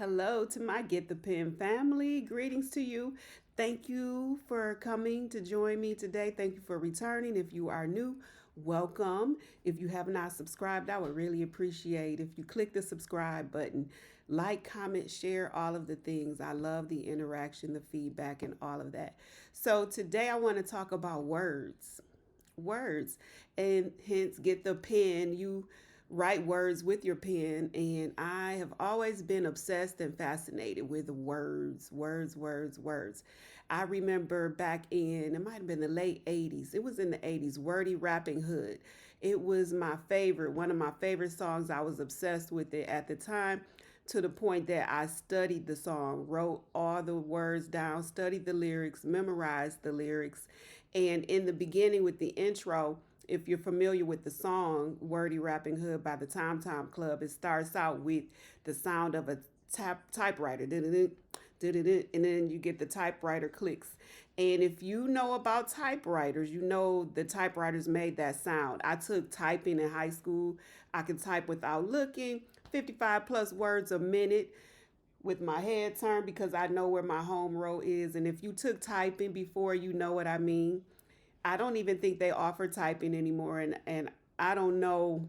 Hello to my Get the Pen family. Greetings to you. Thank you for coming to join me today. Thank you for returning. If you are new, welcome. If you have not subscribed, I would really appreciate if you click the subscribe button, like, comment, share, all of the things. I love the interaction, the feedback, and all of that. So today I want to talk about words, and hence get the pen. You write words with your pen, and I have always been obsessed and fascinated with words. I remember back in, it might have been the late 80s, it was in the 80s, Wordy Rapping Hood. It was my favorite, one of my favorite songs. I was obsessed with it at the time, to the point that I studied the song, wrote all the words down, studied the lyrics, memorized the lyrics. And in the beginning, with the intro, if you're familiar with the song Wordy Rapping Hood by the Time Time Club, it starts out with the sound of a typewriter. And then you get the typewriter clicks. And if you know about typewriters, you know the typewriters made that sound. I took typing in high school. I could type without looking, 55 plus words a minute with my head turned because I know where my home row is. And if you took typing before, you know what I mean. I don't even think they offer typing anymore, and I don't know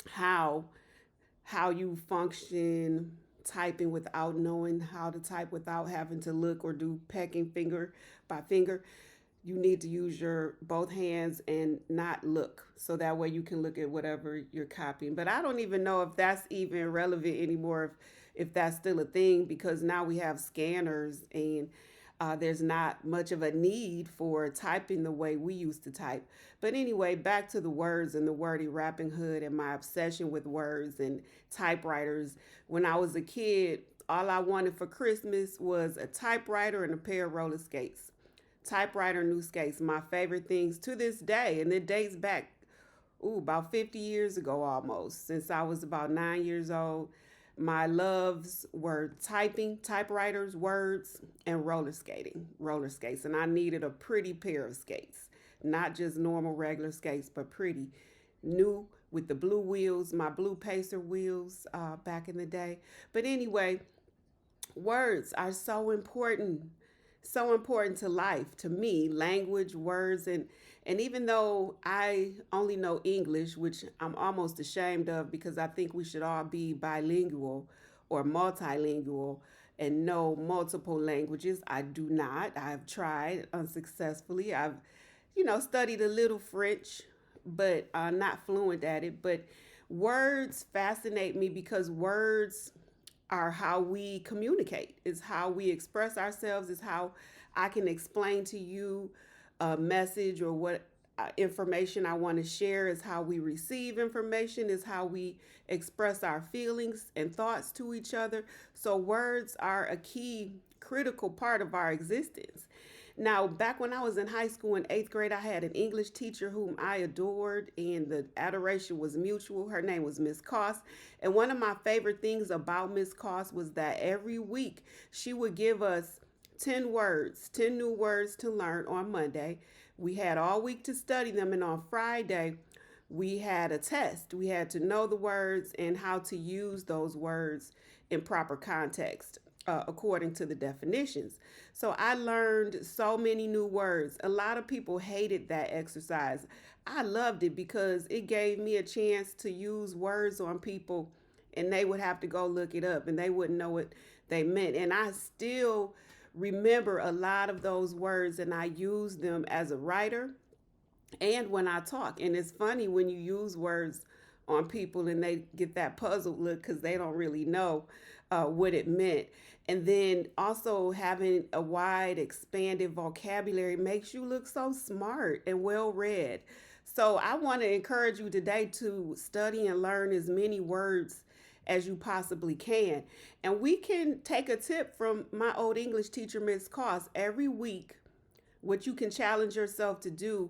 how how you function typing without knowing how to type, without having to look or do pecking finger by finger. You need to use your both hands and not look, so that way you can look at whatever you're copying. But I don't even know if that's even relevant anymore, if that's still a thing, because now we have scanners, and there's not much of a need for typing the way we used to type. But anyway, back to the words and the Wordy Rapping Hood and my obsession with words and typewriters. When I was a kid, all I wanted for Christmas was a typewriter and a pair of roller skates. Typewriter, new skates, my favorite things to this day. And it dates back, about 50 years ago almost, since I was about 9 years old. My loves were typing, typewriters, words, and roller skates. And I needed a pretty pair of skates, not just normal regular skates, but pretty new with the blue wheels, my blue Pacer wheels back in the day. But anyway, words are so important to life, to me. Language, words, and even though I only know English, which I'm almost ashamed of, because I think we should all be bilingual or multilingual and know multiple languages. I do not. I've tried unsuccessfully. I've studied a little French, but not fluent at it. But words fascinate me because words are how we communicate. It's how we express ourselves. It's how I can explain to you a message or what information I want to share. Is how we receive information. Is how we express our feelings and thoughts to each other. So words are a key, critical part of our existence. Now, back when I was in high school in eighth grade, I had an English teacher whom I adored, and the adoration was mutual. Her name was Miss Cost. And one of my favorite things about Miss Cost was that every week she would give us 10 words, 10 new words to learn on Monday. We had all week to study them, and on Friday, we had a test. We had to know the words and how to use those words in proper context, according to the definitions. So I learned so many new words. A lot of people hated that exercise. I loved it because it gave me a chance to use words on people, and they would have to go look it up and they wouldn't know what they meant. And I still remember a lot of those words, and I use them as a writer and when I talk. And it's funny when you use words on people and they get that puzzled look because they don't really know what it meant. And then also having a wide, expanded vocabulary makes you look so smart and well read. So I want to encourage you today to study and learn as many words as you possibly can. And we can take a tip from my old English teacher, Miss Cost. Every week, what you can challenge yourself to do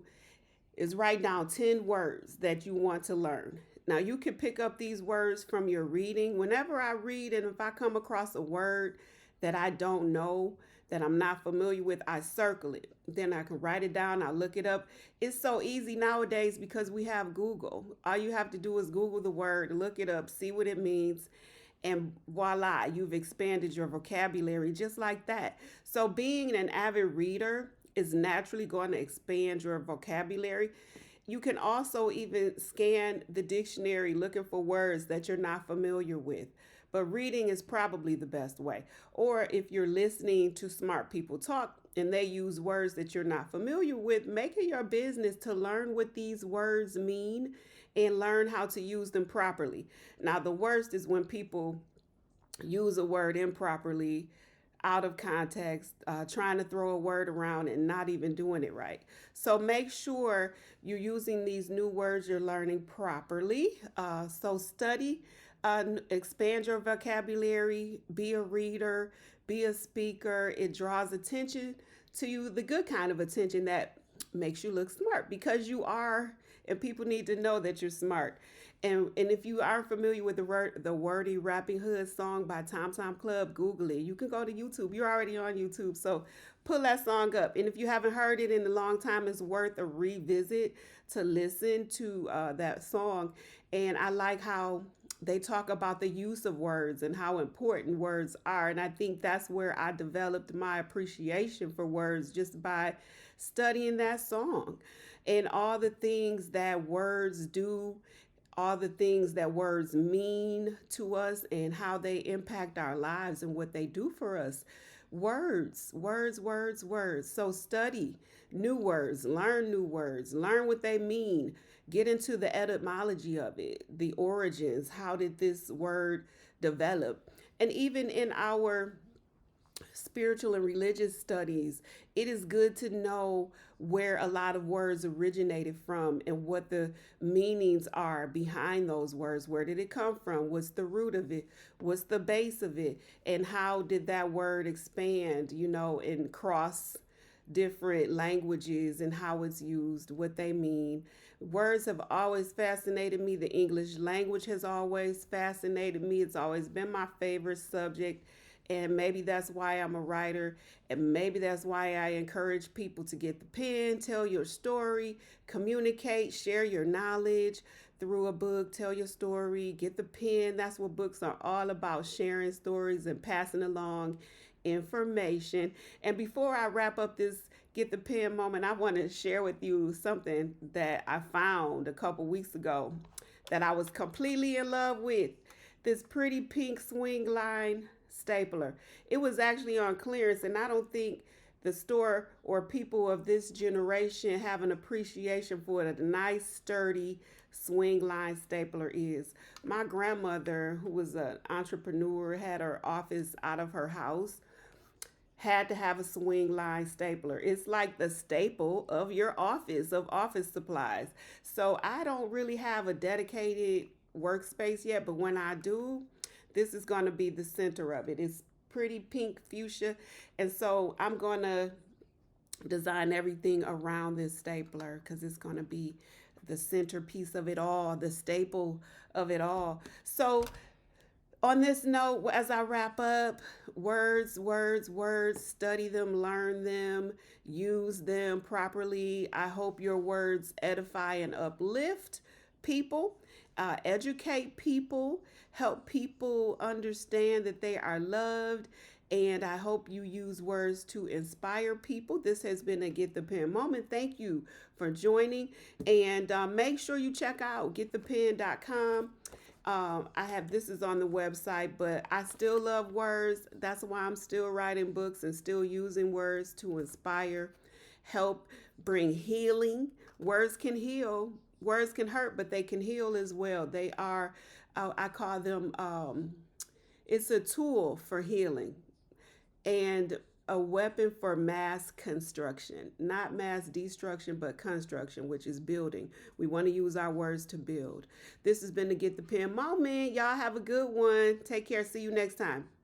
is write down 10 words that you want to learn. Now, you can pick up these words from your reading. Whenever I read, and if I come across a word that I don't know, that I'm not familiar with, I circle it. Then I can write it down, I look it up. It's so easy nowadays because we have Google. All you have to do is Google the word, look it up, see what it means, and voila, you've expanded your vocabulary just like that. So, being an avid reader is naturally going to expand your vocabulary. You can also even scan the dictionary looking for words that you're not familiar with. But reading is probably the best way. Or if you're listening to smart people talk and they use words that you're not familiar with, make it your business to learn what these words mean and learn how to use them properly. Now, the worst is when people use a word improperly, out of context, trying to throw a word around and not even doing it right. So make sure you're using these new words you're learning properly. So study, expand your vocabulary, be a reader, be a speaker. It draws attention to you, the good kind of attention that makes you look smart because you are, and people need to know that you're smart. And if you aren't familiar with the Wordy Rapping Hood song by Tom Tom Club, Google it. You can go to YouTube. You're already on YouTube, so pull that song up. And if you haven't heard it in a long time, it's worth a revisit to listen to that song. And I like how they talk about the use of words and how important words are. And I think that's where I developed my appreciation for words, just by studying that song and all the things that words do, all the things that words mean to us and how they impact our lives and what they do for us. Words, words, words, words. So study new words, learn what they mean, get into the etymology of it, the origins, how did this word develop? And even in our spiritual and religious studies, it is good to know where a lot of words originated from and what the meanings are behind those words. Where did it come from? What's the root of it? What's the base of it? And how did that word expand, and cross different languages and how it's used, what they mean. Words have always fascinated me. The English language has always fascinated me. It's always been my favorite subject. And maybe that's why I'm a writer. And maybe that's why I encourage people to get the pen, tell your story, communicate, share your knowledge through a book, tell your story, get the pen. That's what books are all about, sharing stories and passing along information. And before I wrap up this get the pen moment, I want to share with you something that I found a couple weeks ago that I was completely in love with. This pretty pink swing line stapler. It was actually on clearance, and I don't think the store or people of this generation have an appreciation for what a nice, sturdy swing line stapler is. My grandmother, who was an entrepreneur, had her office out of her house, had to have a swing line stapler. It's like the staple of your office, of office supplies. So I don't really have a dedicated workspace yet, but when I do, this is going to be the center of it. It's pretty pink fuchsia. And so I'm going to design everything around this stapler because it's going to be the centerpiece of it all, the staple of it all. So on this note, as I wrap up, words, words, words, study them, learn them, use them properly. I hope your words edify and uplift people, educate people, help people understand that they are loved. And I hope you use words to inspire people. This has been a Get the Pen moment. Thank you for joining. And make sure you check out getthepen.com. This is on the website, but I still love words. That's why I'm still writing books and still using words to inspire, help, bring healing. Words can heal. Words can hurt, but they can heal as well. They are, I call them, it's a tool for healing and a weapon for mass construction, not mass destruction, but construction, which is building. We want to use our words to build. This has been the Get the Pen moment. Y'all have a good one. Take care. See you next time.